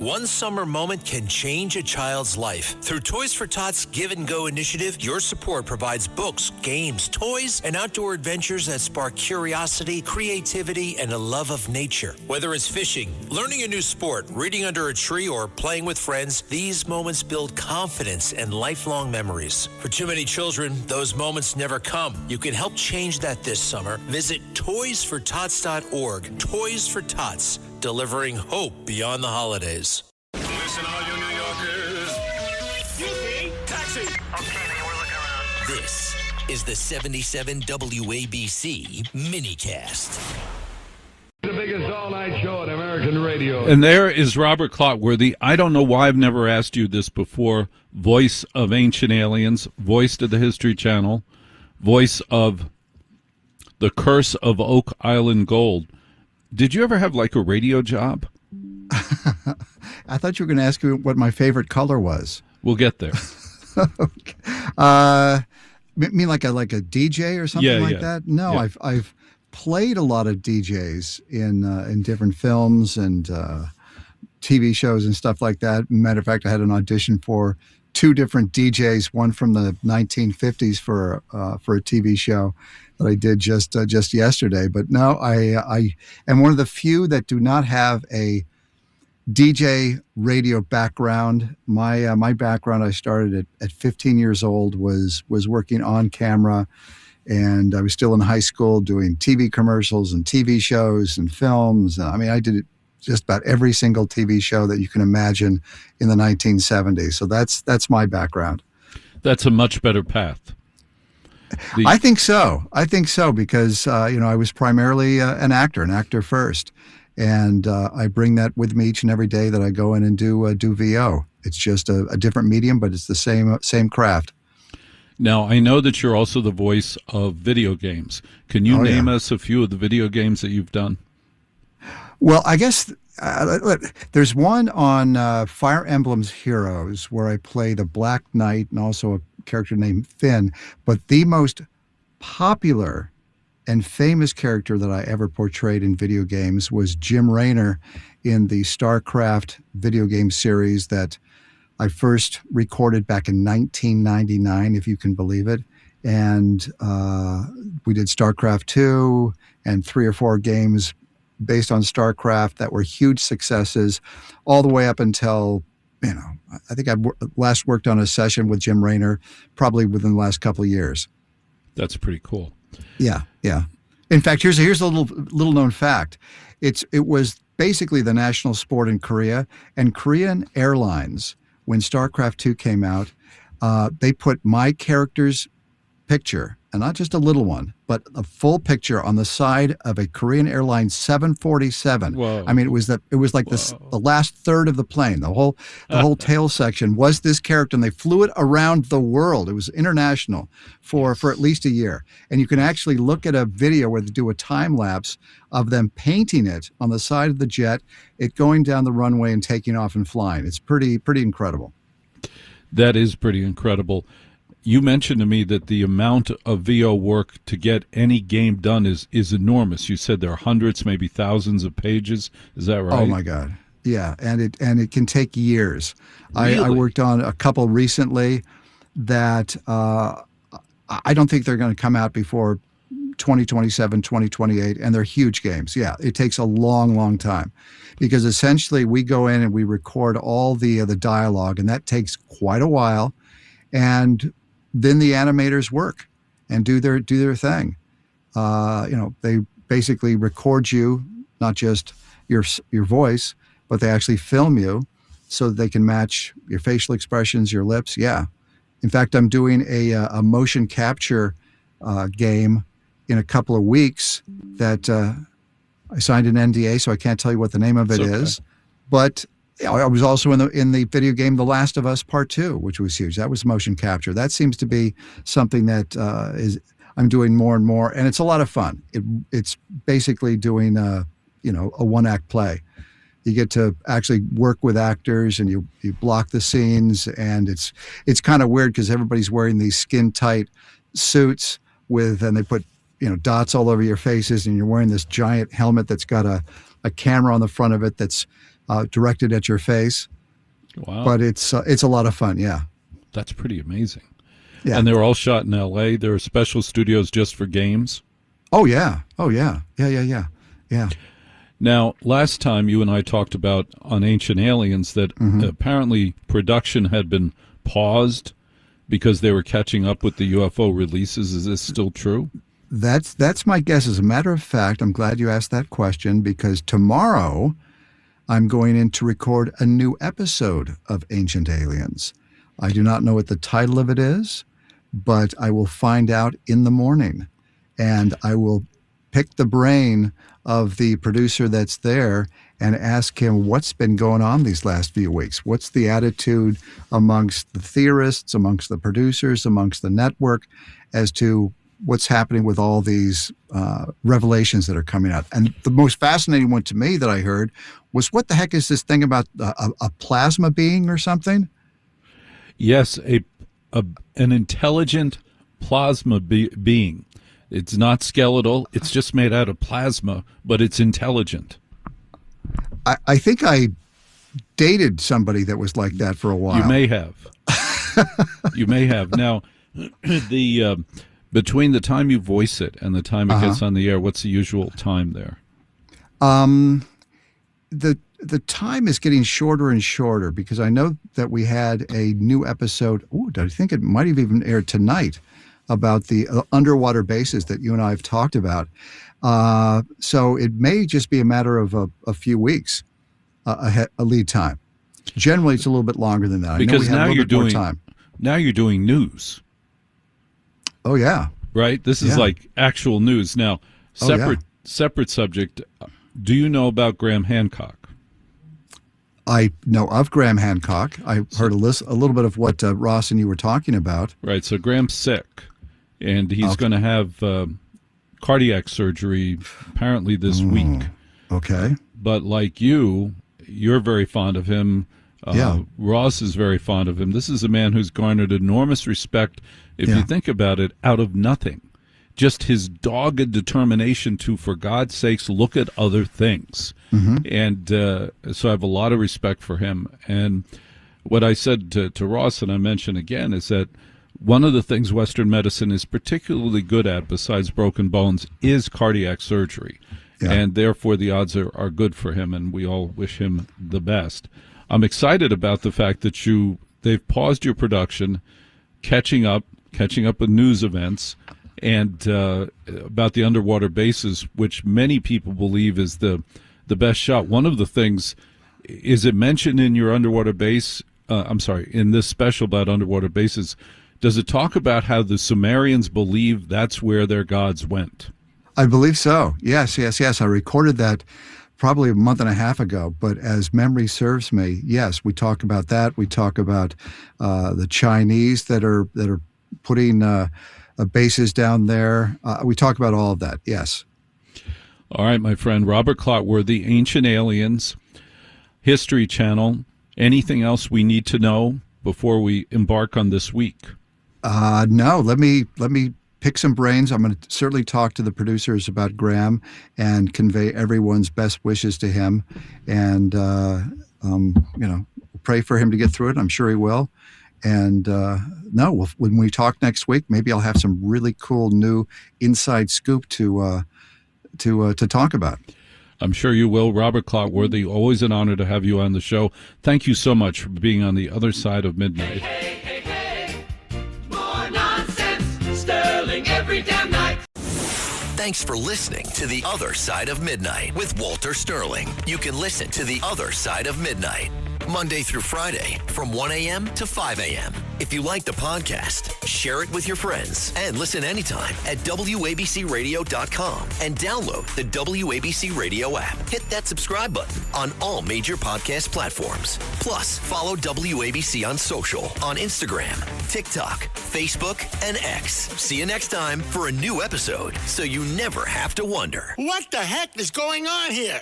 One summer moment can change a child's life. Through Toys for Tots Give and Go initiative, your support provides books, games, toys, and outdoor adventures that spark curiosity, creativity, and a love of nature. Whether it's fishing, learning a new sport, reading under a tree, or playing with friends, these moments build confidence and lifelong memories. For too many children, those moments never come. You can help change that this summer. Visit toysfortots.org. Toys for Tots, delivering hope beyond the holidays. Listen, all you New Yorkers. You see? Taxi. Okay, man, we're looking around. This is the 77 WABC minicast. The biggest all-night show on American radio. And there is Robert Clotworthy. I don't know why I've never asked you this before. Voice of Ancient Aliens, voice to the History Channel, voice of The Curse of Oak Island Gold. Did you ever have like a radio job? I thought you were going to ask me what my favorite color was. We'll get there. Okay. Mean like a DJ or something like that? No, yeah. I've played a lot of DJs in different films and TV shows and stuff like that. Matter of fact, I had an audition for 2 different DJs, one from the 1950s for a TV show that I did just yesterday. But no, I am one of the few that do not have a DJ radio background. My background, I started at 15 years old, was working on camera, and I was still in high school doing TV commercials and TV shows and films. I mean, I did it just about every single TV show that you can imagine in the 1970s. So that's my background. That's a much better path. I think so because I was primarily an actor first, and I bring that with me each and every day that I go in and do VO. It's just a different medium, but it's the same craft. Now, I know that you're also the voice of video games. Can you name us a few of the video games that you've done? Well, I guess there's one on Fire Emblem's Heroes where I play the Black Knight and also a character named Finn. But the most popular and famous character that I ever portrayed in video games was Jim Raynor in the StarCraft video game series that I first recorded back in 1999, if you can believe it. And we did StarCraft 2 and 3 or 4 games based on StarCraft that were huge successes all the way up until, I think I last worked on a session with Jim Raynor probably within the last couple of years. That's pretty cool. Yeah. In fact, here's a little known fact. It was basically the national sport in Korea, and Korean Airlines, when StarCraft 2 came out, they put my character's picture, and not just a little one, but a full picture on the side of a Korean Airlines 747. Whoa. I mean, it was like the last third of the plane. The whole tail section was this character, and they flew it around the world. It was international for at least a year. And you can actually look at a video where they do a time lapse of them painting it on the side of the jet, it going down the runway and taking off and flying. It's pretty incredible. That is pretty incredible. You mentioned to me that the amount of VO work to get any game done is enormous. You said there are hundreds, maybe thousands of pages. Is that right? Oh my God. Yeah. And it can take years. Really? I worked on a couple recently that I don't think they're going to come out before 2027, 2028, and they're huge games. Yeah, it takes a long time because essentially we go in and we record all the dialogue, and that takes quite a while. And then the animators work and do their thing. They basically record you, not just your voice, but they actually film you so that they can match your facial expressions, your lips. Yeah. In fact, I'm doing a motion capture game in a couple of weeks that I signed an NDA, so I can't tell you what the name of it is. But I was also in the video game The Last of Us Part 2, which was huge. That was motion capture. That seems to be something that I'm doing more and more, and it's a lot of fun. It's basically doing a one-act play. You get to actually work with actors, and you block the scenes, and it's kind of weird because everybody's wearing these skin-tight suits and they put dots all over your faces, and you're wearing this giant helmet that's got a camera on the front of it that's directed at your face. Wow. But it's a lot of fun, yeah. That's pretty amazing. Yeah. And they were all shot in L.A. There are special studios just for games. Oh, yeah. Yeah. Now, last time you and I talked about on Ancient Aliens that apparently production had been paused because they were catching up with the UFO releases. Is this still true? That's my guess. As a matter of fact, I'm glad you asked that question because tomorrow I'm going in to record a new episode of Ancient Aliens. I do not know what the title of it is, but I will find out in the morning. And I will pick the brain of the producer that's there and ask him what's been going on these last few weeks. What's the attitude amongst the theorists, amongst the producers, amongst the network as to what's happening with all these revelations that are coming out. And the most fascinating one to me that I heard was, what the heck is this thing about a plasma being or something? Yes, an intelligent plasma being. It's not skeletal. It's just made out of plasma, but it's intelligent. I think I dated somebody that was like that for a while. You may have. You may have. Now, between the time you voice it and the time it gets on the air, what's the usual time there? The time is getting shorter and shorter because I know that we had a new episode. I think it might have even aired tonight about the underwater bases that you and I have talked about. So it may just be a matter of a few weeks, a lead time. Generally, it's a little bit longer than that. Because now you're doing time. Now you're doing news. Oh yeah, right. This is like actual news. Now, separate subject. Do you know about Graham Hancock? I know of Graham Hancock. I heard a little bit of what Ross and you were talking about. Right. So Graham's sick, and he's going to have cardiac surgery apparently this week. Okay. But like you're very fond of him. Ross is very fond of him. This is a man who's garnered enormous respect, if you think about it, out of nothing. Just his dogged determination to, for God's sakes, look at other things. And so I have a lot of respect for him. And what I said to Ross, and I mention again, is that one of the things Western medicine is particularly good at, besides broken bones, is cardiac surgery. Yeah. And therefore the odds are good for him, and we all wish him the best. I'm excited about the fact that they've paused your production, catching up with news events, and about the underwater bases, which many people believe is the best shot. One of the things, is it mentioned in your underwater base? In this special about underwater bases, does it talk about how the Sumerians believe that's where their gods went? I believe so. Yes. I recorded that probably a month and a half ago, but as memory serves me, yes, we talk about that. We talk about the Chinese that are putting bases down there. We talk about all of that. Yes. All right, my friend, Robert Clotworthy, Ancient Aliens, History Channel. Anything else we need to know before we embark on this week? No. Let me pick some brains. I'm going to certainly talk to the producers about Graham and convey everyone's best wishes to him, and pray for him to get through it. I'm sure he will. And when we talk next week, maybe I'll have some really cool new inside scoop to talk about. I'm sure you will. Robert Clotworthy, always an honor to have you on the show. Thank you so much for being on the other side of midnight. Hey. More nonsense, Sterling every damn night. Thanks for listening to The Other Side of Midnight with Walter Sterling. You can listen to The Other Side of Midnight Monday through Friday from 1 a.m. to 5 a.m. If you like the podcast, share it with your friends and listen anytime at WABCRadio.com and download the WABC Radio app. Hit that subscribe button on all major podcast platforms. Plus, follow WABC on social on Instagram, TikTok, Facebook, and X. See you next time for a new episode so you never have to wonder. What the heck is going on here?